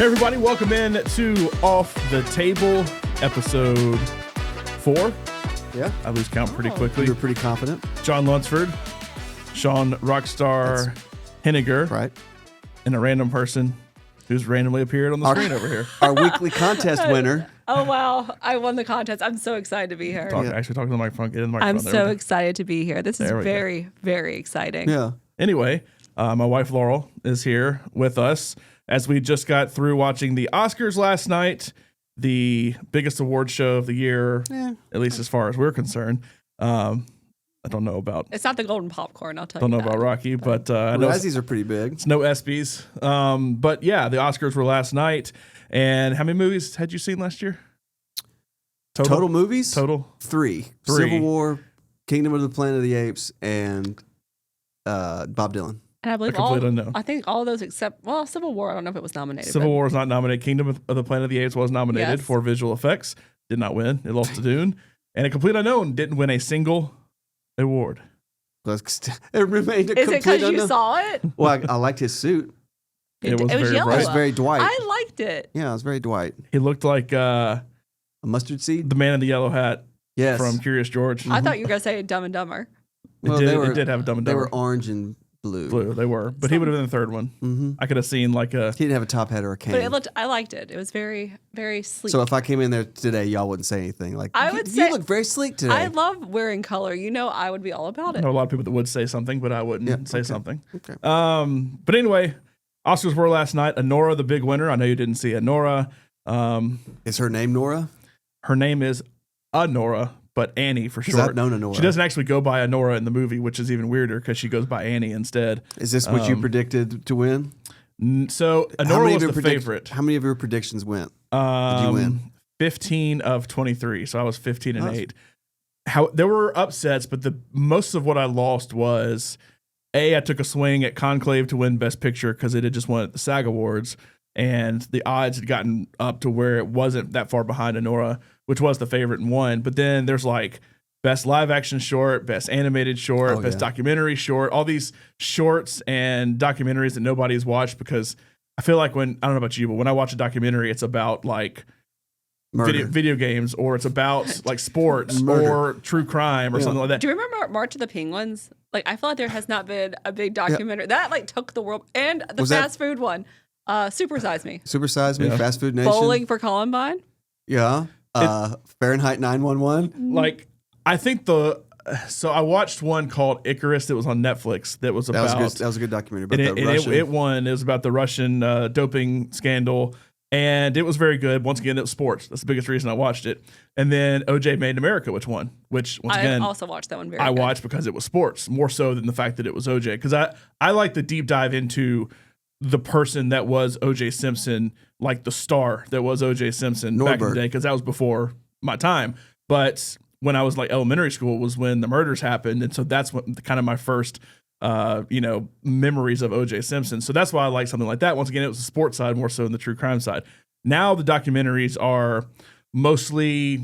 Hey everybody, welcome in to Off the Table, episode 4. Yeah. I lose count pretty quickly. You're pretty confident. John Lunceford, Sean Rockstar Henniger, Right. and a random person who's randomly appeared on the screen over here. Our weekly contest winner. Oh, wow. I won the contest. I'm so excited to be here. Actually, talk to the microphone. Get in the microphone. I'm so excited to be here. This is very, very exciting. Yeah. Anyway, my wife Laurel is here with us as we just got through watching the Oscars last night, the biggest award show of the year, at least as far as we're concerned. I don't know about. It's not the golden popcorn, I'll tell you. Don't know about Rocky, but I know Razzies are pretty big. it's no ESPYs. But yeah, the Oscars were last night. And how many movies had you seen last year? Total movies? Total? 3. Civil War, Kingdom of the Planet of the Apes, and Bob Dylan. And I believe I think all those except, Civil War, I don't know if it was nominated. Civil War was not nominated. Kingdom of the Planet of the Apes was nominated for visual effects. Did not win. It lost to Dune. And A Complete Unknown didn't win a single award. It remained a complete Is it because you unknown. saw it? Well, I liked his suit. It was very yellow. It was very Dwight. I liked it. Yeah, it was very Dwight. He looked like A mustard seed? the man in the yellow hat Yes. from Curious George. I thought you were going to say Dumb and Dumber. Well, it did have a Dumb and They Dumber. were orange and blue. They were. But he would have been the third one. Mm-hmm. I could have seen like a... He didn't have a top hat or a cane. But I liked it. It was very, very sleek. So if I came in there today, y'all wouldn't say anything. Like, I would say- you look very sleek today. I love wearing color. You know I would be all about I it. know a lot of people that would say something, but I wouldn't say something. Okay. But anyway, Oscars were last night. Anora, the big winner. I know you didn't see Anora. Is her name Nora? Her name is Anora, but Annie for short. I've known Anora. She doesn't actually go by Anora in the movie, which is even weirder because she goes by Annie instead. Is this what you predicted to win? So Anora was the favorite. How many of your predictions went? Did you win? 15 of 23. So I was 15 and 8. There were upsets, but most of what I lost was I took a swing at Conclave to win Best Picture because it had just won at the SAG Awards, and the odds had gotten up to where it wasn't that far behind Anora, which was the favorite and won. But then there's like Best Live Action Short, Best Animated Short, Best Documentary Short, all these shorts and documentaries that nobody's watched because I feel like I don't know about you, but when I watch a documentary, it's about like video games or it's about like sports or true crime or something like that. Do you remember March of the Penguins? Like, I feel like there has not been a big documentary that like took the world, and the fast food one, Super Size Me. Super Size Me, Fast Food Nation. Bowling for Columbine. Yeah. Fahrenheit 9/11. Like, I think so I watched one called Icarus that was on Netflix that was about. That was a good documentary. But it won. It was about the Russian doping scandal. And it was very good. Once again, it was sports. That's the biggest reason I watched it. And then OJ Made in America, which once again, I also watched that one I watched because it was sports, more so than the fact that it was OJ. Because I like the deep dive into the person that was OJ Simpson, like the star that was OJ Simpson back in the day, because that was before my time. But when I was like elementary school was when the murders happened. And so that's what kind of my first memories of OJ Simpson. So that's why I like something like that. Once again, it was the sports side more so than the true crime side. Now the documentaries are mostly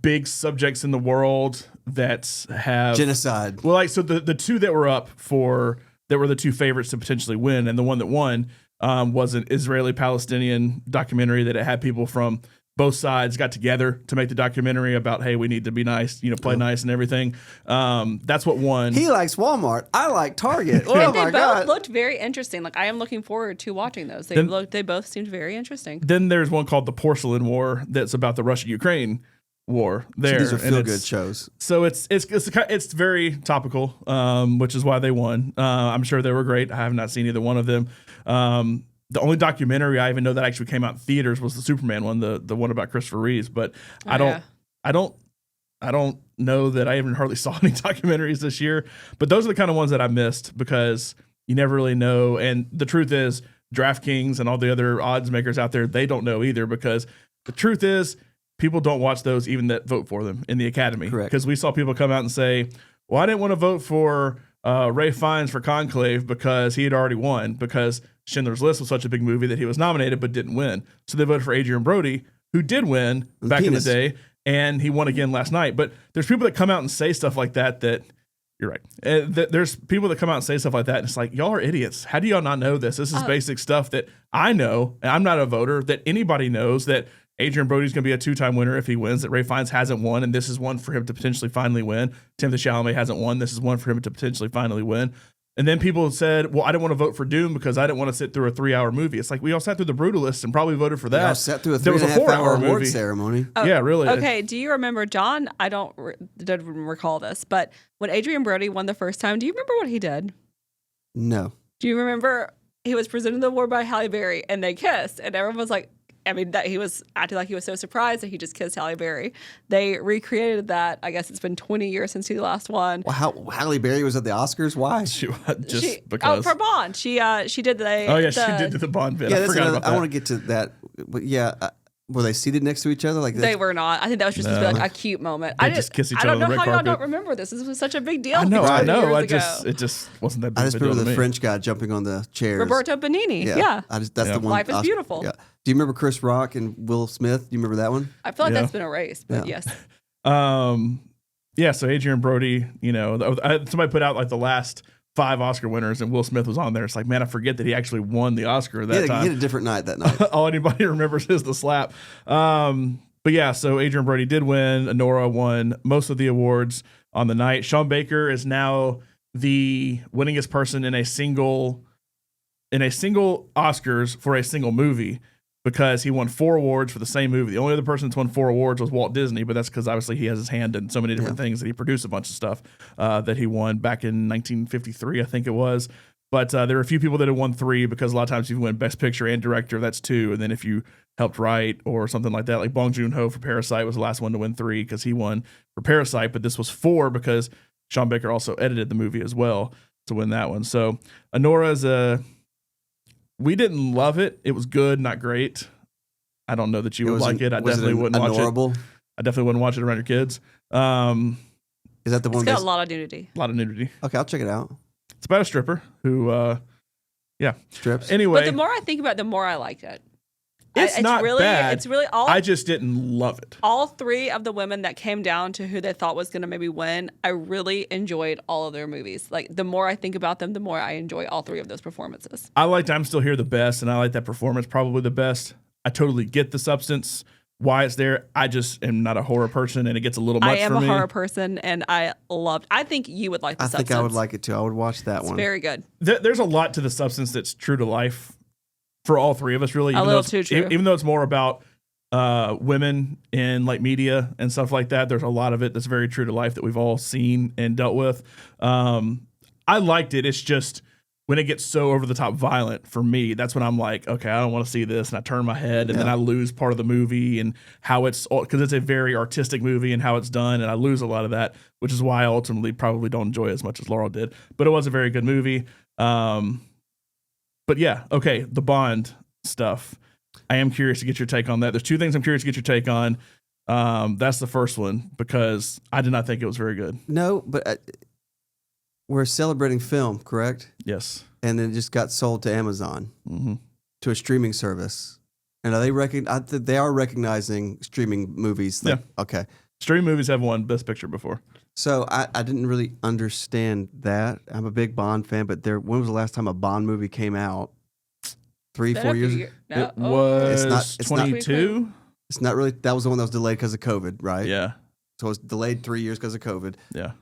big subjects in the world that have genocide. Well, like, so the two that were up for, that were the two favorites to potentially win. And the one that won was an Israeli-Palestinian documentary that it had people from both sides got together to make the documentary about, hey, we need to be nice, play nice and everything. That's what won. He likes Walmart. I like Target. Oh and my they God. both looked very interesting. Like, I am looking forward to watching those. They both seemed very interesting. Then there's one called The Porcelain War that's about the Russia-Ukraine war there. So these are feel-good shows. So it's very topical, which is why they won. I'm sure they were great. I have not seen either one of them. The only documentary I even know that actually came out in theaters was the Superman one, the one about Christopher Reeves. But I don't know that I even hardly saw any documentaries this year. But those are the kind of ones that I missed because you never really know. And the truth is, DraftKings and all the other odds makers out there, they don't know either, because the truth is, people don't watch those even that vote for them in the Academy. Correct. Because we saw people come out and say, well, I didn't want to vote for Ray Fiennes for Conclave because he had already won, because Schindler's List was such a big movie that he was nominated but didn't win. So they voted for Adrian Brody, who did win back in the day, and he won again last night. But there's people that come out and say stuff like that you're You're right. There's people that come out and say stuff like that, and it's like, y'all are idiots. How do y'all not know this? This is basic stuff that I know, and I'm not a voter, that anybody knows, that Adrian Brody's going to be a 2-time winner if he wins, that Ray Fiennes hasn't won, and this is one for him to potentially finally win. Timothée Chalamet hasn't won. This is one for him to potentially finally win. And then people said, well, I didn't want to vote for Doom because I didn't want to sit through a 3-hour movie. It's like, we all sat through The Brutalist and probably voted for that. We all sat through a 3.5-hour award ceremony. Oh, yeah, really. Okay, do you remember, John, I don't recall this, but when Adrian Brody won the first time, do you remember what he did? No. Do you remember he was presented the award by Halle Berry and they kissed and everyone was like, that he was acting like he was so surprised that he just kissed Halle Berry. They recreated that. I guess it's been 20 years since he last won. Well, Halle Berry was at the Oscars? Why? Because. Oh, for Bond. She did the. Oh, yeah, she did do the Bond bit. Yeah, I forgot about that. I want to get to that. But yeah, were they seated next to each other? Like they were not. I think that was just like a cute moment. They just kiss each other on the red I don't know how carpet. y'all don't remember this. This was such a big deal. I know. It just wasn't that big I just of a deal remember to the me. French guy jumping on the chairs. Roberto Benigni. Yeah. That's the one. Life is Beautiful. Yeah. Do you remember Chris Rock and Will Smith? Do you remember that one? I feel like that's been erased, but yes. Yeah, so Adrian Brody, somebody put out like the last 5 Oscar winners, and Will Smith was on there. It's like, man, I forget that he actually won the Oscar that time. He had a different night that night. All anybody remembers is the slap. But yeah, so Adrian Brody did win. Anora won most of the awards on the night. Sean Baker is now the winningest person in a single Oscars for a single movie, because he won 4 awards for the same movie. The only other person that's won 4 awards was Walt Disney, but that's because obviously he has his hand in so many different things that he produced a bunch of stuff that he won back in 1953, I think it was. But there were a few people that had won 3, because a lot of times if you win Best Picture and Director, that's 2. And then if you helped write or something like that, like Bong Joon-ho for Parasite was the last one to win 3 because he won for Parasite, but this was 4 because Sean Baker also edited the movie as well to win that one. So Anora's we didn't love it. It was good, not great. I don't know that you would like it. I definitely wouldn't watch it. I definitely wouldn't watch it around your kids. Is that the one? It's got a lot of nudity. A lot of nudity. Okay, I'll check it out. It's about a stripper who, strips. Anyway, but the more I think about it, the more I liked it. It's not bad. It's really all. I just didn't love it. All 3 of the women that came down to who they thought was going to maybe win, I really enjoyed all of their movies. Like, the more I think about them, the more I enjoy all 3 of those performances. I liked I'm Still Here the best, and I like that performance probably the best. I totally get the substance, why it's there. I just am not a horror person, and it gets a little much for me. I am a horror person, and I think you would like the substance. I think I would like it too. I would watch that one. It's very good. There's a lot to the substance that's true to life for all 3 of us, really. A little too true. Even though it's more about women in like media and stuff like that, there's a lot of it that's very true to life that we've all seen and dealt with. I liked it. It's just when it gets so over the top violent for me, that's when I'm like, okay, I don't want to see this, and I turn my head, and then I lose part of the movie and how it's, because it's a very artistic movie and how it's done, and I lose a lot of that, which is why I ultimately probably don't enjoy it as much as Laurel did. But it was a very good movie. But yeah, okay, the Bond stuff. I am curious to get your take on that. There's 2 things I'm curious to get your take on. That's the first one, because I did not think it was very good. No, but we're celebrating film, correct? Yes. And then it just got sold to Amazon, to a streaming service. And are they are recognizing streaming movies. Like, yeah. Okay. Streaming movies have won Best Picture before. So I didn't really understand that. I'm a big Bond fan, but when was the last time a Bond movie came out? 3-4 years ago? No. It was 22. It's not really. That was the one that was delayed because of COVID, right? Yeah. So it was delayed 3 years because of COVID. Yeah.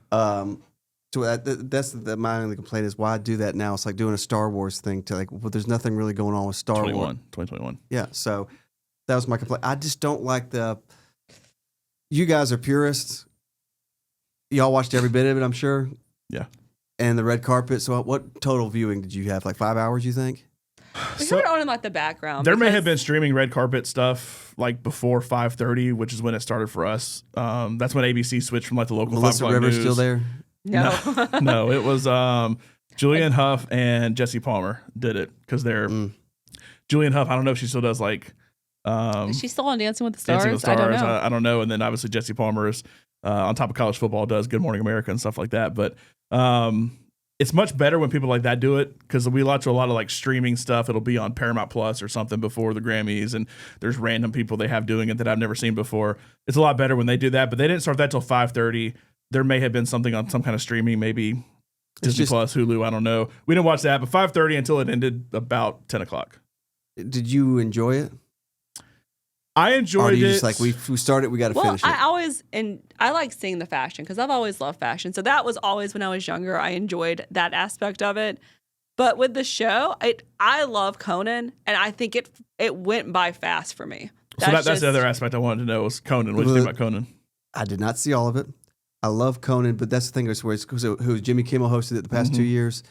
So that's my only complaint is why do that now? It's like doing a Star Wars thing to there's nothing really going on with Star Wars. 2021. Yeah. So that was my complaint. I just don't like you guys are purists. Y'all watched every bit of it, I'm sure. Yeah. And the red carpet. So what total viewing did you have? Like 5 hours, you think? We have it on in like the background. There may have been streaming red carpet stuff like before 5:30, which is when it started for us. That's when ABC swithed from like the local. Melissa 5 Rivers news. still there? No. No, it was Julianne Hough and Jesse Palmer did it because they're Julianne Hough. I don't know if she still does like. Is she still on Dancing with the Stars? Dancing with the Stars. I don't know. I don't know. And then obviously Jesse Palmer is on top of college football, does Good Morning America and stuff like that. But it's much better when people like that do it because we watch a lot of like streaming stuff. It'll be on Paramount Plus or something before the Grammys, and there's random people they have doing it that I've never seen before. It's a lot better when they do that, but they didn't start that till 5:30. there may have been something on some kind of streaming, maybe Disney just, Plus, Hulu. I don't know. We didn't watch that, but 5:30 until it ended about 10 o'clock. Did you enjoy it? I enjoyed it. Just like we started, we got to finish it. I like seeing the fashion because I've always loved fashion. So that was always when I was younger. I enjoyed that aspect of it. But with the show, I love Conan, and I think it went by fast for me. That's the other aspect I wanted to know was Conan. What do you think about Conan? I did not see all of it. I love Conan, but that's the thing is where who Jimmy Kimmel hosted it the past 2 years.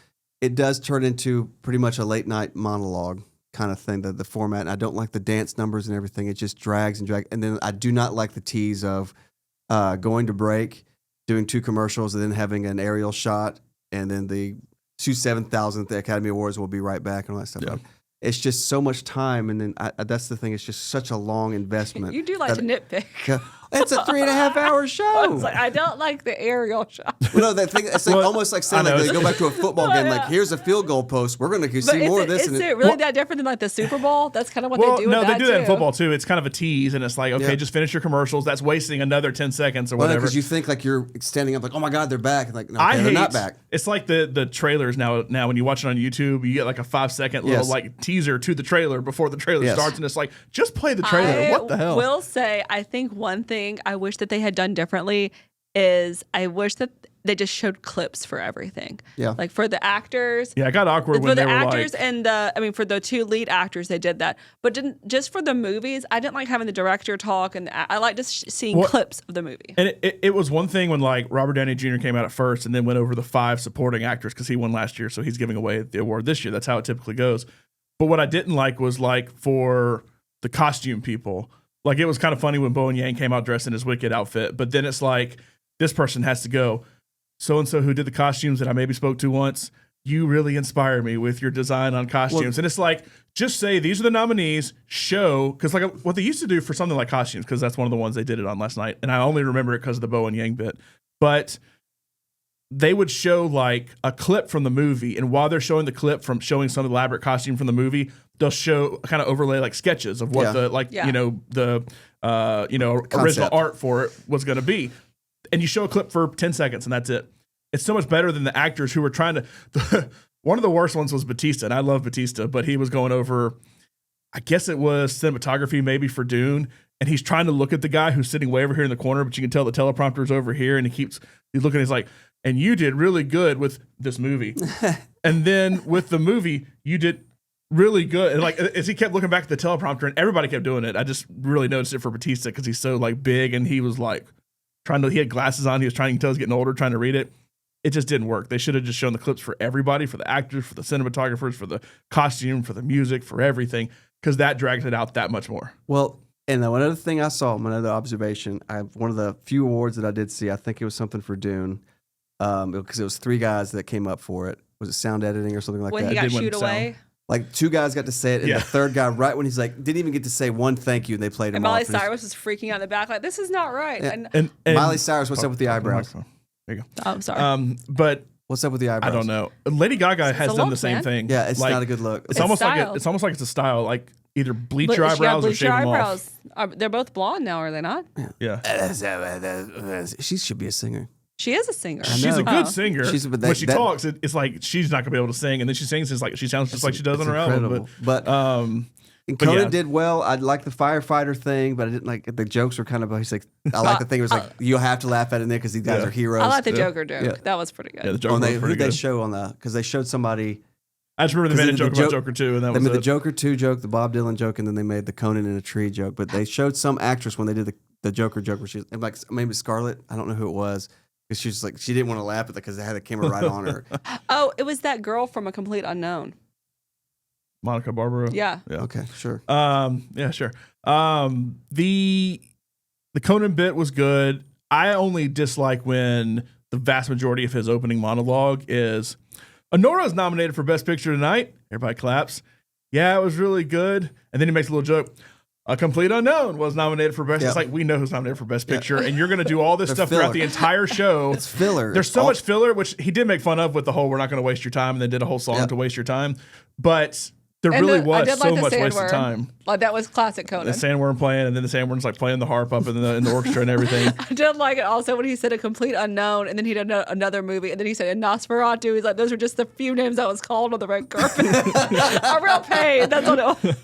It does turn into pretty much a late night monologue kind of thing, the format. And I don't like the dance numbers and everything. It just drags and drags. And then I do not like the tease of going to break, doing 2 commercials, and then having an aerial shot, and then the 7,000th Academy Awards will be right back and all that stuff. Yeah. It's just so much time, and then that's the thing. It's just such a long investment. You do like to nitpick. It's a 3.5 hour show. I don't like the aerial shot. Well, no, that thing. It's like, almost like saying like they go back to a football game. Like, here's a field goal post. We're going to see more of this. Is it really that different than like the Super Bowl? That's kind of what they do. No, with they do that in too. football too. It's kind of a tease, and it's like, okay, just finish your commercials. That's wasting another 10 seconds or whatever. Because you think like you're standing up, like, oh my God, they're back. And like, no, they're not back. It's like the trailers now. Now, when you watch it on YouTube, you get like a 5-second little like teaser to the trailer before the trailer starts, and it's like, just play the trailer. What the hell? I will say, I think one thing I wish that they had done differently is I wish that they just showed clips for everything. Yeah. Like for the actors. Yeah, it got awkward when they were actors like, and for the 2 lead actors, they did that. But just for the movies, I didn't like having the director talk, and I like just seeing clips of the movie. And it was one thing when like Robert Downey Jr. came out at first and then went over the 5 supporting actors because he won last year, so he's giving away the award this year. That's how it typically goes. But what I didn't like was like for the costume people, like it was kind of funny when Bowen Yang came out dressed in his Wicked outfit, but then it's like this person has to go, so-and-so who did the costumes that I maybe spoke to once, you really inspire me with your design on costumes. And it's like, just say these are the nominees, show, because like what they used to do for something like costumes, because that's one of the ones they did it on last night, and I only remember it because of the Bowen Yang bit, but they would show like a clip from the movie, and while they're showing the clip from showing some elaborate costume from the movie, they'll show kind of overlay like sketches of what the original art for it was going to be. And you show a clip for 10 seconds and that's it. It's so much better than the actors who were trying to. One of the worst ones was Batista, and I love Batista, but he was going over, I guess it was cinematography maybe for Dune, and he's trying to look at the guy who's sitting way over here in the corner, but you can tell the teleprompter's over here, and he's looking, he's like, and you did really good with this movie. And then with the movie, you did really good. And like, as he kept looking back at the teleprompter, and everybody kept doing it, I just really noticed it for Batista because he's so like big, and he was like he had glasses on, he was trying to tell he was getting older, trying to read it. It just didn't work. They should have just shown the clips for everybody, for the actors, for the cinematographers, for the costume, for the music, for everything, because that drags it out that much more. Well, and one other thing I saw, another observation, one of the few awards that I did see, I think it was something for Dune, because it was 3 guys that came up for it. Was it sound editing or something like when that? When he got shooed away? Like 2 guys got to say it, and the 3rd guy, right when he's like, didn't even get to say one thank you, and they played him off. And Miley Cyrus was freaking out in the back, like, this is not right. Yeah. And Miley Cyrus, what's up with the eyebrows? There you go. Oh, I'm sorry. But what's up with the eyebrows? I don't know. Lady Gaga has done the same thing. Yeah, it's not a good look. It's almost like it's a style. Like either bleach your eyebrows or shave them off. They're both blonde now, are they not? Yeah. She should be a singer. She is a singer. She's a good singer. When she talks, it's like she's not gonna be able to sing, and then she sings. It's like she sounds just like she does on her album. But Conan did well. I like the firefighter thing, but I didn't like the jokes were kind of. He's like, I like the thing. It was like you'll have to laugh at it in there because these guys are heroes. I like the Joker joke. Yeah. That was pretty good. Yeah, the Joker was pretty good. They show on the because they showed somebody. I just remember they made a joke about Joker 2, and that was the Joker 2 joke, the Bob Dylan joke, and then they made the Conan in a tree joke. But they showed some actress when they did the Joker joke where she was like maybe Scarlett. I don't know who it was. She was like, she didn't want to laugh at it because they had the camera right on her. Oh, it was that girl from A Complete Unknown. Monica Barbaro. Yeah. Okay, sure. Yeah, sure. The Conan bit was good. I only dislike when the vast majority of his opening monologue is, Anora is nominated for Best Picture tonight. Everybody claps. Yeah, it was really good. And then he makes a little joke. A Complete Unknown was nominated for Best. It's like, we know who's nominated for Best Picture, and you're going to do all this stuff throughout the entire show. It's filler. There's so much filler, which he did make fun of with the whole "we're not going to waste your time," and then did a whole song to waste your time. But There And really I was did so like the much waste of sandworm. time. Like that was classic The Conan. sandworm playing, and then the sandworm's like playing the harp up in the orchestra and everything. I did like it also when he said a complete unknown, and then he did another movie, and then he said in Nosferatu. He's like, those are just the few names I was called on the red carpet. A real pain. That's what it was.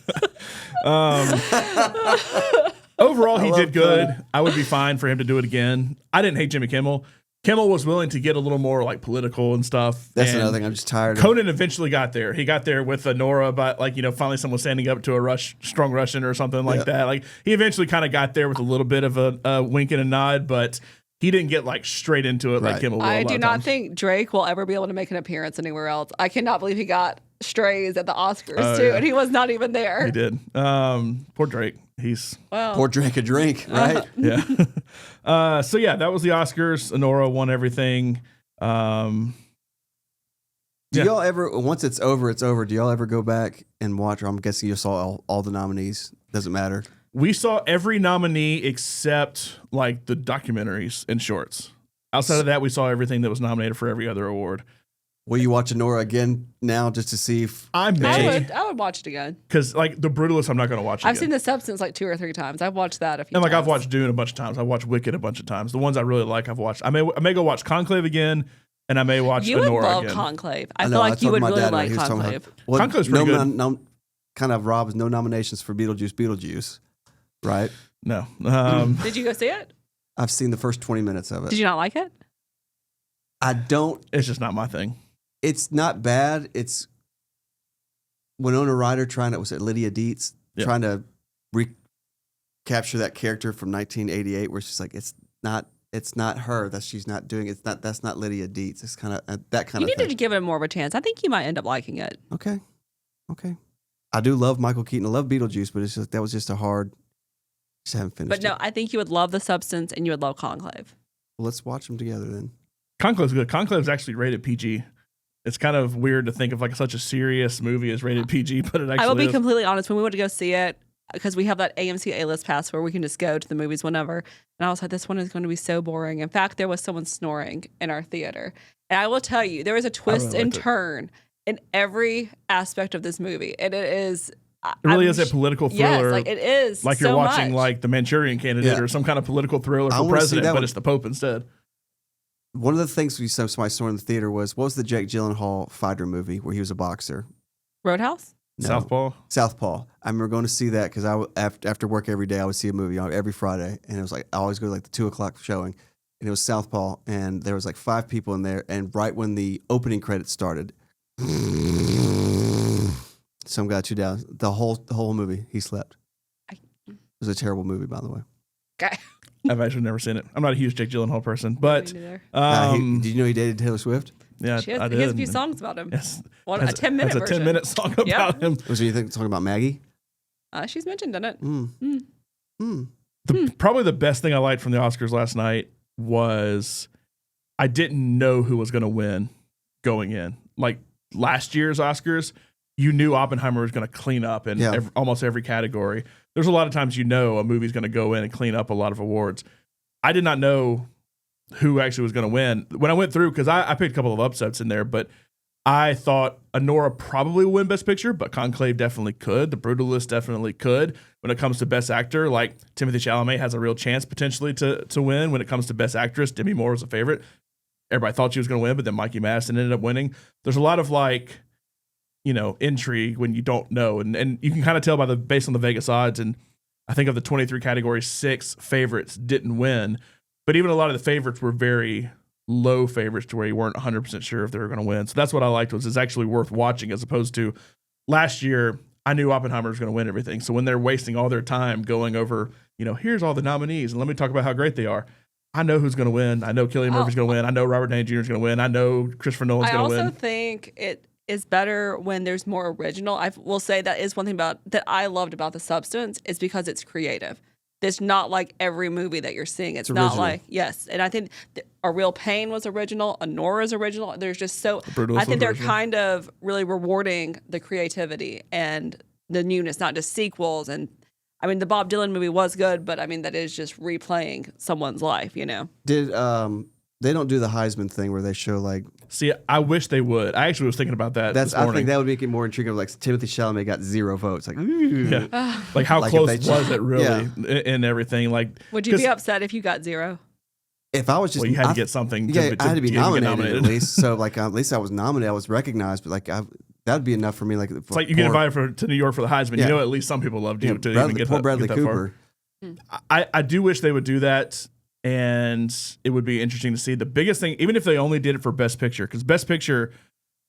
Overall, he did good. Conan. I would be fine for him to do it again. I didn't hate Jimmy Kimmel. Kimmel was willing to get a little more like political and stuff. That's and another thing. I'm just tired of. Conan eventually got there. He got there with Anora, but like, finally someone standing up to a strong Russian or something like that. Like he eventually kind of got there with a little bit of a wink and a nod, but he didn't get like straight into it like Right. Kimmel will. I a lot do of not times. think Drake will ever be able to make an appearance anywhere else. I cannot believe he got strays at the Oscars Oh, too, yeah. and he was not even there. He did. Poor Drake. He's Well, Pour drink a drink, right? yeah. So yeah, that was the Oscars. Anora won everything. Do Yeah. y'all ever, once it's over, it's over. Do y'all ever go back and watch? Or I'm guessing you saw all the nominees. Doesn't matter. We saw every nominee except like the documentaries and shorts. Outside of that, we saw everything that was nominated for every other award. Will you watch Anora again now just to see if I may, I would watch it again. because like The Brutalist, I'm not going to watch. I've again. seen The Substance like 2 or 3 times. I've watched that a few And like times. I've watched Dune a bunch of times. I've watched Wicked a bunch of times. The ones I really like, I've watched. I may go watch Conclave again, and I may watch You would Anora love again. Conclave. I know, feel I like you talked would to my really dad when like he was talking about- Conclave. Well, Conclave's pretty good. Kind of Rob's no nominations for Beetlejuice, right? No, Did you go see it? I've seen the first 20 minutes of it. Did you not like it? I don't. it's just not my thing. It's not bad. It's Winona Ryder trying to, was it Lydia Dietz? Yeah. Trying to recapture that character from 1988 where she's like, it's not her, that she's not doing it. That's not Lydia Dietz. It's kind of that kind You of needed thing. to give it more of a chance. I think you might end up liking it. Okay. I do love Michael Keaton. I love Beetlejuice, but it's just, that was just a hard, just haven't finished But no, it. I think you would love The Substance and you would love Conclave. Well, let's watch them together then. Conclave's good. Conclave's actually rated PG. It's kind of weird to think of like such a serious movie as rated PG, but it actually I will be is. completely honest. When we went to go see it, because we have that AMC A-list pass where we can just go to the movies whenever. And I was like, this one is going to be so boring. In fact, there was someone snoring in our theater. And I will tell you, there is a twist and liked it. turn in every aspect of this movie. And it is... It really is a political thriller. Yes, like it is. Like so you're watching much. like the Manchurian Candidate Yeah. or some kind of political thriller I for wanna see president, that but one. it's the Pope instead. One of the things we saw somebody saw in the theater was, what was the Jake Gyllenhaal fighter movie where he was a boxer? Roadhouse? No. Southpaw. I remember going to see that because after work every day, I would see a movie every Friday. And it was like, I always go to like the 2:00 showing. And it was Southpaw. And there was like 5 people in there. And right when the opening credits started, some guy threw down the whole movie. He slept. It was a terrible movie, by the way. Okay. I've actually never seen it. I'm not a huge Jake Gyllenhaal person, but Me neither. Did you know he dated Taylor Swift? yeah, She has, I he did. has a few songs about him. Yes, One, Has- a 10-minute has version. a 10-minute song Yeah. about him. Was there anything talking about Maggie? She's mentioned in it. Probably the best thing I liked from the Oscars last night was I didn't know who was going to win going in. Like last year's Oscars, you knew Oppenheimer was going to clean up in Yeah. almost every category. There's a lot of times a movie's going to go in and clean up a lot of awards. I did not know who actually was going to win. When I went through, because I picked a couple of upsets in there, but I thought Anora probably would win Best Picture, but Conclave definitely could. The Brutalist definitely could. When it comes to Best Actor, like Timothée Chalamet has a real chance potentially to win. When it comes to Best Actress, Demi Moore was a favorite. Everybody thought she was going to win, but then Mikey Madison ended up winning. There's a lot of intrigue when you don't know. And you can kind of tell based on the Vegas odds. And I think of the 23 categories, 6 favorites didn't win. But even a lot of the favorites were very low favorites to where you weren't 100% sure if they were going to win. So that's what I liked was it's actually worth watching as opposed to last year, I knew Oppenheimer was going to win everything. So when they're wasting all their time going over, here's all the nominees and let me talk about how great they are. I know who's going to win. I know Cillian Murphy's going to win. I know Robert Downey Jr. is going to win. I know Christopher Nolan's I going to also win. think it is better when there's more original. I will say that is one thing that I loved about The Substance is because it's creative. It's not like every movie that you're seeing. It's not original. like, yes. And I think A Real Pain was original. Anora's original. There's just so, Brutalist I think was they're original. kind of really rewarding the creativity and the newness, not just sequels. And I mean, the Bob Dylan movie was good, but I mean, that is just replaying someone's life, Did They don't do the Heisman thing where they show like. See, I wish they would. I actually was thinking about that. That's. This morning. I think that would make it more intriguing. Like Timothy Chalamet got 0 votes. Like, ooh. Yeah. Like how Like close if they was it really and everything? Like, Would you be upset if you got 0? If I was just, well, you had to get something. Yeah, I had to be nominated, nominated at least. So like at least I was nominated. I was recognized, but like that'd be enough for me. Like it's like you get invited to New York for the Heisman. Yeah. You know, at least some people loved you to Bradley, even get poor that, Bradley get that Cooper. far. I do wish they would do that. And it would be interesting to see. The biggest thing, even if they only did it for Best Picture, because Best Picture,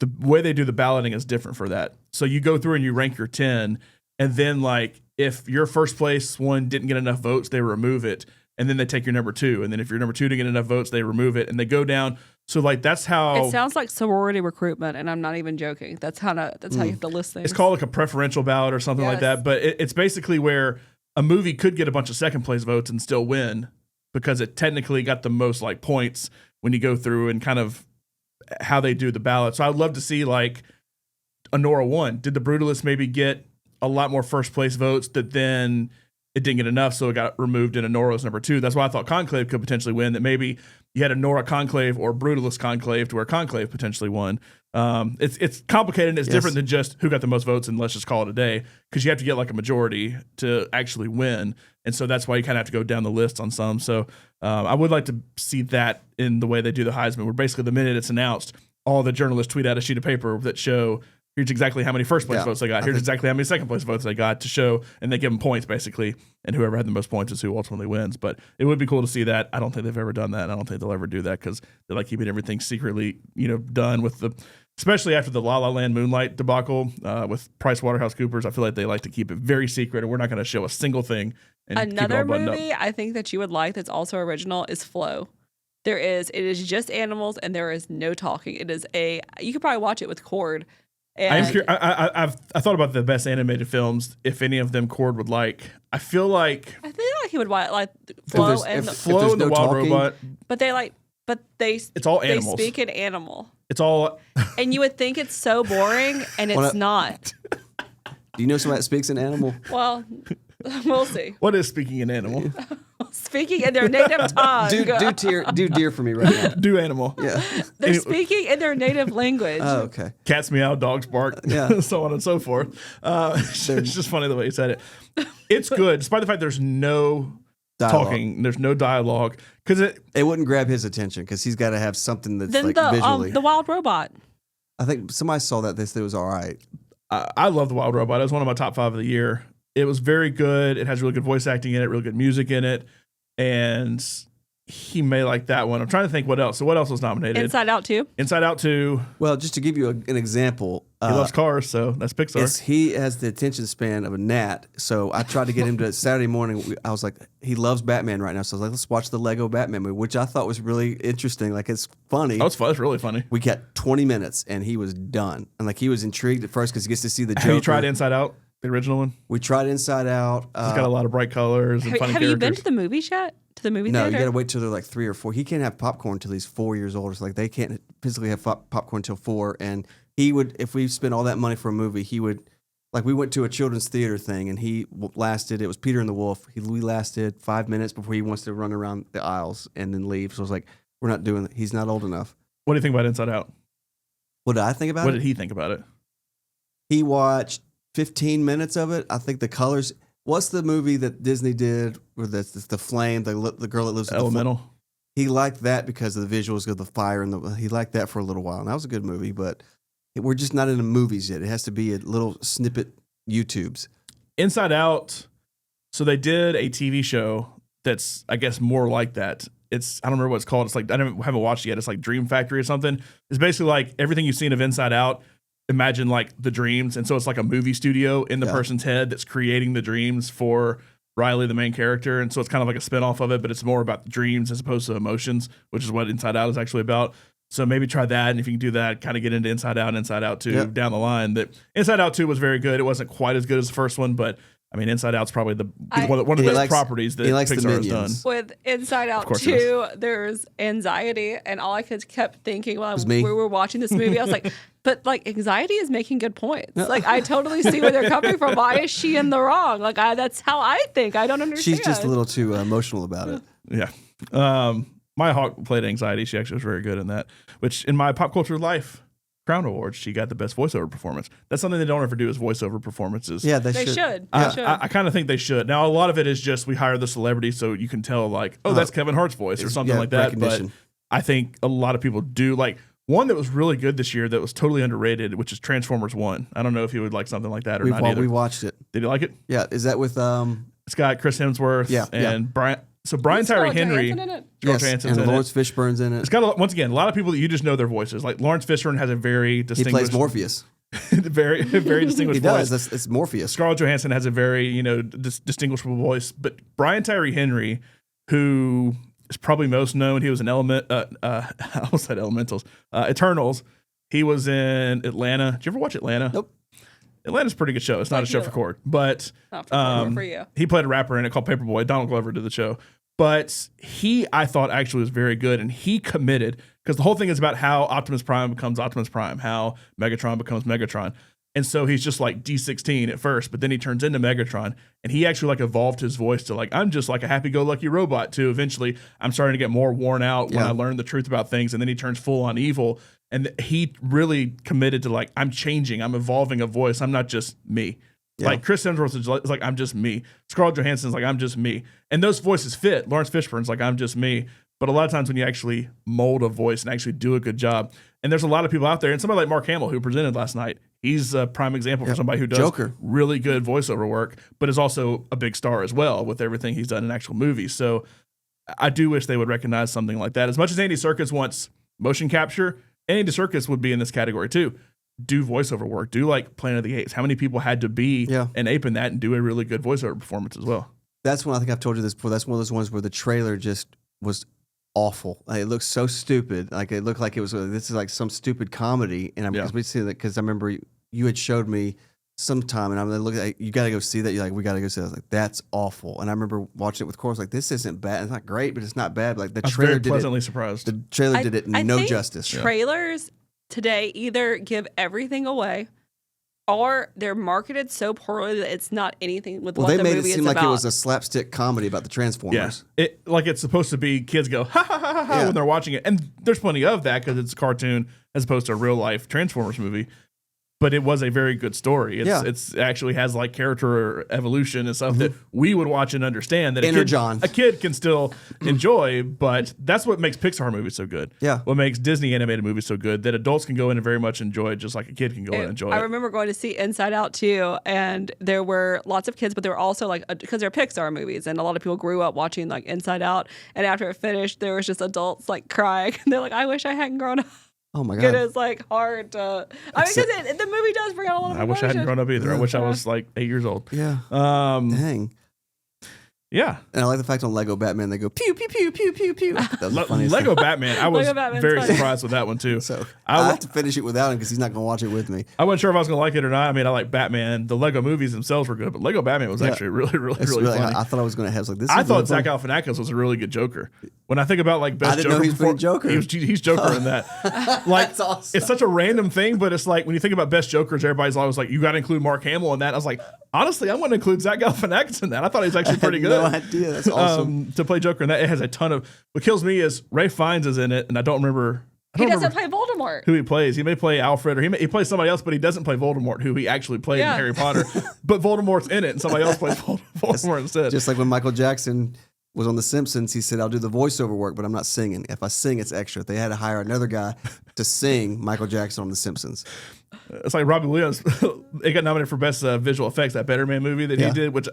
the way they do the balloting is different for that. So you go through and you rank your 10, and then like if your first place one didn't get enough votes, they remove it, and then they take your number 2, and then if your number 2 didn't get enough votes, they remove it, and they go down. So like that's how it sounds like sorority recruitment, and I'm not even joking. That's how you have to list things. It's called like a preferential ballot or something like that. But it's basically where a movie could get a bunch of second place votes and still win, because it technically got the most like points when you go through and kind of how they do the ballot. So I'd love to see like Anora won. Did The Brutalist maybe get a lot more first place votes that then it didn't get enough, so it got removed in Anora's number 2? That's why I thought Conclave could potentially win, that maybe you had Anora Conclave or Brutalist Conclave to where Conclave potentially won. It's complicated and it's different than just who got the most votes and let's just call it a day, because you have to get like a majority to actually win. And so that's why you kind of have to go down the list on some. So I would like to see that in the way they do the Heisman, where basically the minute it's announced, all the journalists tweet out a sheet of paper that show here's exactly how many first place votes they got. Here's exactly how many second place votes they got to show, and they give them points basically, and whoever had the most points is who ultimately wins. But it would be cool to see that. I don't think they've ever done that. I don't think they'll ever do that because they like keeping everything secretly, done with especially after the La La Land Moonlight debacle with PricewaterhouseCoopers. I feel like they like to keep it very secret, and we're not going to show a single thing. And another movie I think that you would like that's also original is Flow. It is just animals and there is no talking. You could probably watch it with Cord. I'm curious. I thought about the best animated films, if any of them Cord would like. I feel like he would like Flow and Flow and the Wild Robot. But it's all animals. They speak in animal. It's all and you would think it's so boring, and it's not. Do you know somebody that speaks an animal? Well, we'll see. What is speaking an animal? Speaking in their native tongue. Do deer for me right now. Do animal. Yeah. They're speaking in their native language. Oh, okay. Cats meow, dogs bark, so on and so forth. It's just funny the way you said it. It's good, despite the fact there's no talking, there's no dialogue, because it wouldn't grab his attention because he's got to have something that's like visually. The Wild Robot. I think somebody saw that. They said it was all right. I love the Wild Robot. It was one of my top 5 of the year. It was very good. It has really good voice acting in it, really good music in it, and he may like that one. I'm trying to think what else. So what else was nominated? Inside Out 2. Inside Out 2. Well, just to give you an example. He loves cars, so that's Pixar. He has the attention span of a gnat. So I tried to get him to Saturday morning. I was like, he loves Batman right now. So I was like, let's watch the Lego Batman movie, which I thought was really interesting. Like, it's funny. Oh, it's fun. It's really funny. We got 20 minutes and he was done. And like, he was intrigued at first because he gets to see the Joker. Have you tried Inside Out, the original one? We tried Inside Out. It's got a lot of bright colors and funny characters. Have you been to the movies yet? To the movie theater? No, you got to wait till they're like 3 or 4. He can't have popcorn until he's 4 years old. It's like they can't physically have popcorn until 4. And he would, if we spent all that money for a movie, he would, like we went to a children's theater thing and he lasted, it was Peter and the Wolf. We lasted 5 minutes before he wants to run around the aisles and then leave. So I was like, we're not doing that. He's not old enough. What do you think about Inside Out? What did I think about it? What did he think about it? He watched 15 minutes of it. I think the colors. What's the movie that Disney did where the flame, the girl that lives in Elemental? He liked that because of the visuals of the fire and he liked that for a little while. And that was a good movie, but we're just not in the movies yet. It has to be a little snippet YouTubes. Inside Out. So they did a TV show that's, I guess, more like that. I don't remember what it's called. It's like, I haven't watched it yet. It's like Dream Factory or something. It's basically like everything you've seen of Inside Out. Imagine like the dreams. And so it's like a movie studio in the person's head that's creating the dreams for Riley, the main character. And so it's kind of like a spinoff of it, but it's more about the dreams as opposed to emotions, which is what Inside Out is actually about. So maybe try that. And if you can do that, kind of get into Inside Out and Inside Out 2 down the line. That Inside Out 2 was very good. It wasn't quite as good as the first one, but I mean, Inside Out's probably one of the best properties that Pixar has done. With Inside Out 2, there's anxiety, and all I kept thinking while we were watching this movie, I was like, but like anxiety is making good points. Like I totally see where they're coming from. Why is she in the wrong? Like that's how I think. I don't understand. She's just a little too emotional about it. Yeah. Maya Hawke played Anxiety. She actually was very good in that. Which in my Pop Culture Life Crown Awards, she got the best voiceover performance. That's something they don't ever do is voiceover performances. Yeah, They should. should. I kind of think they should. Now, a lot of it is just we hire the celebrity so you can tell, like, oh, that's Kevin Hart's voice or something like that. But I think a lot of people do. Like, one that was really good this year that was totally underrated, which is Transformers 1. I don't know if you would like something like that or not either. We watched it. Did you like it? Yeah. Is that with... It's got Chris Hemsworth and Brian... So Brian Tyree Henry, George Hansen's and Lawrence Fishburne's in it. It's got once again a lot of people that you just know their voices. Like Lawrence Fishburne has a very distinguished. He plays Morpheus. very distinguished voice. He does. It's Morpheus. Scarlett Johansson has a very distinguishable voice. But Brian Tyree Henry, who is probably most known, he was in I almost said Elementals, Eternals. He was in Atlanta. Did you ever watch Atlanta? Nope. Atlanta's a pretty good show. It's not a show for Cord, but for you. He played a rapper in it called Paperboy. Donald Glover did the show. But I thought, actually was very good, and he committed, because the whole thing is about how Optimus Prime becomes Optimus Prime, how Megatron becomes Megatron. And so he's just like D16 at first, but then he turns into Megatron, and he actually like evolved his voice to like, I'm just like a happy-go-lucky robot, to eventually I'm starting to get more worn out when I learn the truth about things, and then he turns full on evil. And he really committed to like, I'm changing, I'm evolving a voice, I'm not just me. Yeah. Like Chris Hemsworth is like, I'm just me. Scarlett Johansson's like, I'm just me. And those voices fit. Lawrence Fishburne's like, I'm just me. But a lot of times when you actually mold a voice and actually do a good job, and there's a lot of people out there, and somebody like Mark Hamill who presented last night, he's a prime example for somebody who does really good voiceover work, but is also a big star as well with everything he's done in actual movies. So I do wish they would recognize something like that. As much as Andy Serkis wants motion capture, Andy Serkis would be in this category too. Do voiceover work. Do like Planet of the Apes. How many people had to be an ape in that and do a really good voiceover performance as well? That's one, I think I've told you this before. That's one of those ones where the trailer just was awful. Like, it looked so stupid. Like it looked like it was this is like some stupid comedy. And because I remember you had showed me sometime, and I'm looking at, you got to go see that. You're like, we got to go see that. I was like, that's awful. And I remember watching it with Cora. I was like, this isn't bad. It's not great, but it's not bad. Like the trailer very pleasantly surprised. The trailer did it no justice. Trailers today either give everything away, or they're marketed so poorly that it's not anything with what the movie is about. They made it seem like it was a slapstick comedy about the Transformers. Yeah. It's supposed to be kids go, ha, ha, ha, ha, ha when they're watching it. And there's plenty of that because it's a cartoon as opposed to a real-life Transformers movie. But it was a very good story. It's actually has like character evolution and stuff that we would watch and understand that a kid can still enjoy. But that's what makes Pixar movies so good. Yeah, what makes Disney animated movies so good, that adults can go in and very much enjoy it, just like a kid can go in and enjoy it. I remember going to see Inside Out too, and there were lots of kids, but there were also like, because they're Pixar movies, and a lot of people grew up watching like Inside Out. And after it finished, there was just adults like crying. They're like, I wish I hadn't grown up. Oh my God. It is like hard to. I mean, because the movie does bring out a lot of emotion. I wish I hadn't grown up either. I wish I was like 8 years old. Yeah. Dang. Yeah. And I like the fact on Lego Batman, they go pew, pew, pew, pew, pew, pew. That was the funniest Lego thing. Batman, I was very surprised with that one too. So I have to finish it without him because he's not going to watch it with me. I wasn't sure if I was going to like it or not. I mean, I like Batman. The Lego movies themselves were good, but Lego Batman was actually really funny. I thought I was going to have like this. I thought Zach Galifianakis was a really good Joker. When I think about like best I didn't Joker, know he was playing Joker. He's Joker in that. Like, that's awesome. It's such a random thing, but it's like when you think about best Jokers, everybody's always like, you got to include Mark Hamill in that. I was like, honestly, I'm going to include Zach Galifianakis in that. I thought he was actually pretty good. No idea. That's awesome. To play Joker in that. It has a ton of. What kills me is Ray Fiennes is in it, and I don't remember. He doesn't play Voldemort. Who he plays. He may play Alfred, or he plays somebody else, but he doesn't play Voldemort, who he actually played in Harry Potter. But Voldemort's in it, and somebody else plays Voldemort instead. Just like when Michael Jackson was on The Simpsons, he said, I'll do the voiceover work, but I'm not singing. If I sing, it's extra. They had to hire another guy to sing Michael Jackson on The Simpsons. It's like Robbie Williams. He got nominated for Best Visual Effects, that Better Man movie that he did, which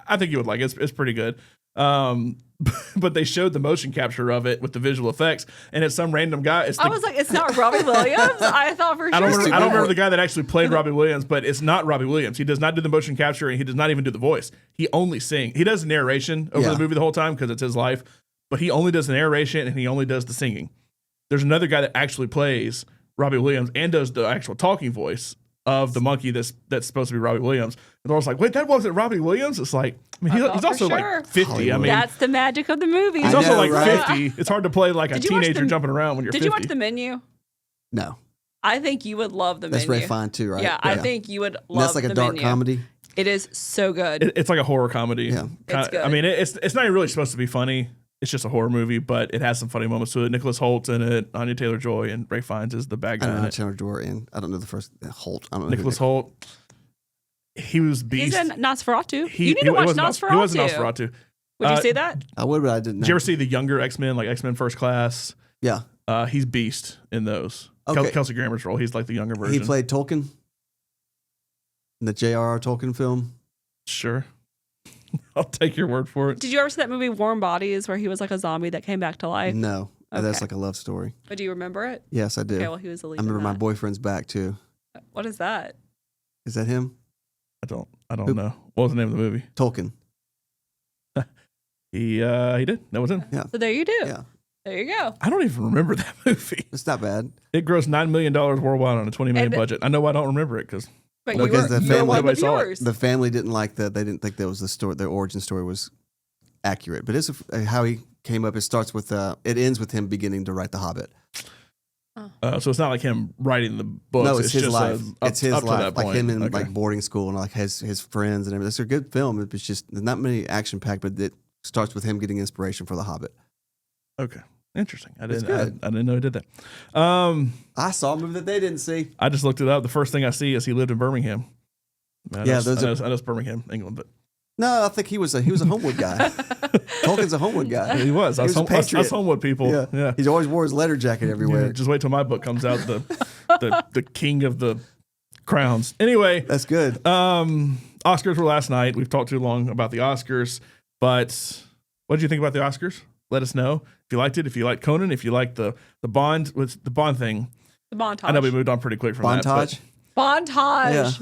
I think you would like. It's pretty good. But they showed the motion capture of it with the visual effects, and it's some random guy. I was like, it's not Robbie Williams? I thought for sure. I don't remember the guy that actually played Robbie Williams, but it's not Robbie Williams. He does not do the motion capture, and he does not even do the voice. He only sings. He does narration over the movie the whole time because it's his life, but he only does the narration, and he only does the singing. There's another guy that actually plays Robbie Williams and does the actual talking voice of the monkey that's supposed to be Robbie Williams. And I was like, wait, that wasn't Robbie Williams? It's like, I mean, he's also like 50. Hollywood. I mean, that's the magic of the movie. He's also like 50. It's hard to play like a teenager jumping around when you're 50. Did you watch The Menu? No. I think you would love The Menu. That's Ray Fine too, right? Yeah, I think you would love The Menu. That's like a dark comedy? It is so good. It's like a horror comedy. Yeah. It's good. I mean, it's not even really supposed to be funny. it's just a horror movie, but it has some funny moments to it. Nicholas Holt's in it, Anya Taylor-Joy, and Ray Fiennes is the bad guy. I don't know in it. Taylor-Joy and I don't know the first Holt. I don't know Nicholas Holt. He was Beast. He's in Nosferatu. He You need to watch was Nosferatu. He was in Nosferatu. Would you see that? I would, but I didn't know. Did you ever see the younger X-Men, like X-Men First Class? Yeah. He's Beast in those. Okay. Kelsey Grammer's role. He's like the younger version. He played Tolkien in the J.R.R. Tolkien film. Sure. I'll take your word for it. Did you ever see that movie Warm Bodies where he was like a zombie that came back to life? No. Okay. That's like a love story. But do you remember it? Yes, I do. Okay, well, he was the lead. I remember in my that. boyfriend's back too. What is that? Is that him? I don't know. What was the name of the movie? Tolkien. He did. That was him. Yeah. So there you do. Yeah. There you go. I don't even remember that movie. It's not bad. It grossed $9 million worldwide on a $20 million budget. I know why I don't remember it because But Well, you because were, the you were family- one of the Nobody saw it. viewers. The family didn't like that. They didn't think that was the story. Their origin story was accurate. But it's how he came up. It starts with. It ends with him beginning to write The Hobbit. so it's not like him writing the books. No, it's his just life. up, It's his up to life. that Like point. him in Okay. like boarding school and like his friends and everything. It's a good film. It's just there's not many action packed, but it starts with him getting inspiration for The Hobbit. Okay. Interesting. I It's didn't. good. I didn't know he did that. I saw a movie that they didn't see. I just looked it up. The first thing I see is he lived in Birmingham. I know it's Birmingham, England, but No, I think he was a Homewood guy. Tolkien's a Homewood guy. he was. He was a patriot. Us Homewood people. Yeah. He's always wore his letter jacket everywhere. Yeah, just wait till my book comes out. The king of the crowns. Anyway, That's good. Oscars were last night. We've talked too long about the Oscars, but what did you think about the Oscars? Let us know if you liked it. If you liked Conan, if you liked the Bond with the Bond thing. The montage. I know we moved on pretty quick from Montage. Montage.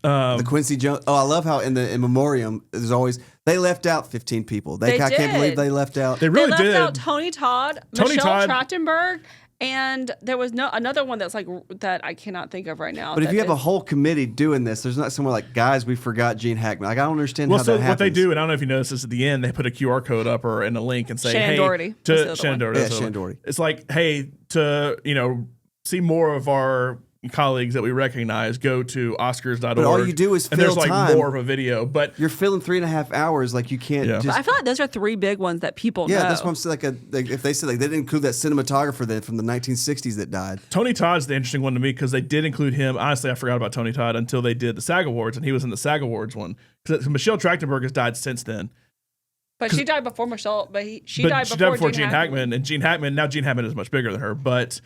Yeah. The Quincy Jones. Oh, I love how in memoriam there's always they left out 15 people. They I can't believe did. they left out. They really they left did. out Tony Todd, Tony Michelle Todd- Trachtenberg, and there was another one that's like that I cannot think of right now. But if that you have a is- whole committee doing this, there's not somewhere like, guys, we forgot Gene Hackman. Like I don't understand Well, how so that happens. what they do, and I don't know if you noticed this at the end, they put a QR code up or in a link and say, Shannon "Hey, Doherty was the to other Shannon one. Doherty." Yeah, that's the Shannon one. Doherty. It's like, hey, to see more of our colleagues that we recognize, go to Oscars.org. But all you do is and there's fill like time. more of a video, but You're filling 3.5 hours. Like you can't Yeah. But just. I feel like those are three big ones that people Yeah, know. that's what I'm saying. Like if they said like they didn't include that cinematographer then from the 1960s that died. Tony Todd's the interesting one to me because they did include him. Honestly, I forgot about Tony Todd until they did the SAG Awards, and he was in the SAG Awards one. Because Michelle Trachtenberg has died since then. But she died before Michelle. But she died before Gene Hackman. And Gene Hackman is much bigger than her, but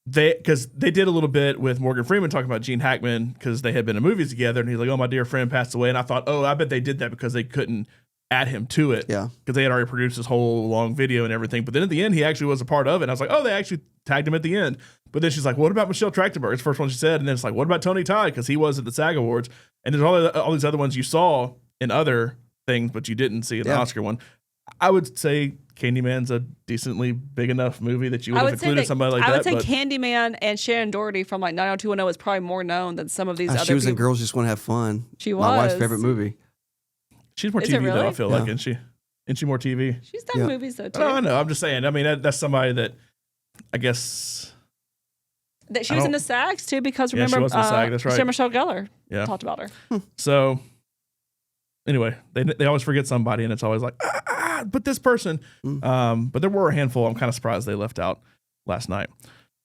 because they did a little bit with Morgan Freeman talking about Gene Hackman because they had been in movies together, and he's like, "Oh, my dear friend passed away," and I thought, "Oh, I bet they did that because they couldn't add him to it, Yeah. because they had already produced this whole long video and everything." But then at the end, he actually was a part of it. And I was like, "Oh, they actually tagged him at the end." But then she's like, "What about Michelle Trachtenberg?" It's the first one she said, and then it's like, "What about Tony Todd?" Because he was at the SAG Awards, and there's all these other ones you saw in other things, but you didn't see in the Yeah. Oscar one. I would say Candyman's a decently big enough movie that you would have included somebody like that. I would say but Candyman and Shannon Doherty from like 90210 is probably more known than some of these other She was in people. Girls Just Want to Have Fun. She My wife's was. favorite movie. she's more Is it TV though. I really? feel Yeah. like, isn't she more TV? She's done Yeah. movies though too. No, I know. I'm just saying. I mean, that's somebody that I guess. That she I was in don't- the SAGs too because Yeah, she remember was in the SAG, that's right. Sarah Michelle Gellar Yeah. talked about her. So anyway, they always forget somebody, and it's always like, but this person. But there were a handful. I'm kind of surprised they left out last night.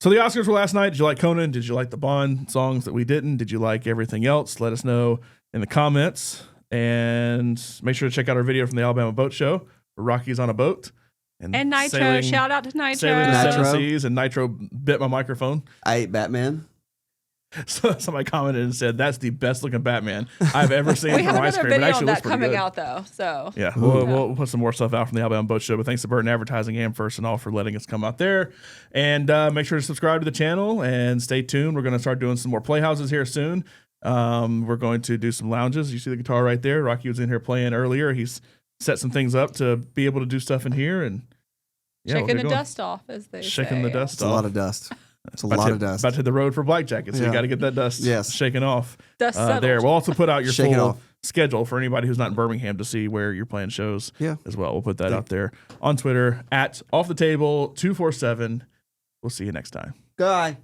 So the Oscars were last night. Did you like Conan? Did you like the Bond songs that we didn't? Did you like everything else? Let us know in the comments, and make sure to check out our video from the Alabama Boat Show. Where Rocky's on a boat And Nitro, sailing- shout out to sailing the Nitro. seven Nitro. seas, and Nitro bit my microphone. I ate Batman. So somebody commented and said, "That's the best looking Batman I've ever seen We from have ice another cream." It video actually on looks that pretty coming good. out though. So Yeah, we'll put some more stuff out from the Alabama Boat Show. But thanks to Burton Advertising and First and All for letting us come out there. And make sure to subscribe to the channel and stay tuned. We're going to start doing some more playhouses here soon. We're going to do some lounges. You see the guitar right there. Rocky was in here playing earlier. He's set some things up to be able to do stuff in here. And yeah, we'll shaking get the going. dust off, as they Shaking say. the dust It's a off. lot of dust. It's a About lot to- of dust. About to hit the road for Black Jacket, so you Yeah. got to get that dust Yes. shaken off. Dust settled. There. We'll also put out your Shake it full off. schedule for anybody who's not in Birmingham to see where you're playing shows Yeah. as well. We'll put that out there on Twitter at OffTheTable247. We'll see you next time. Guy.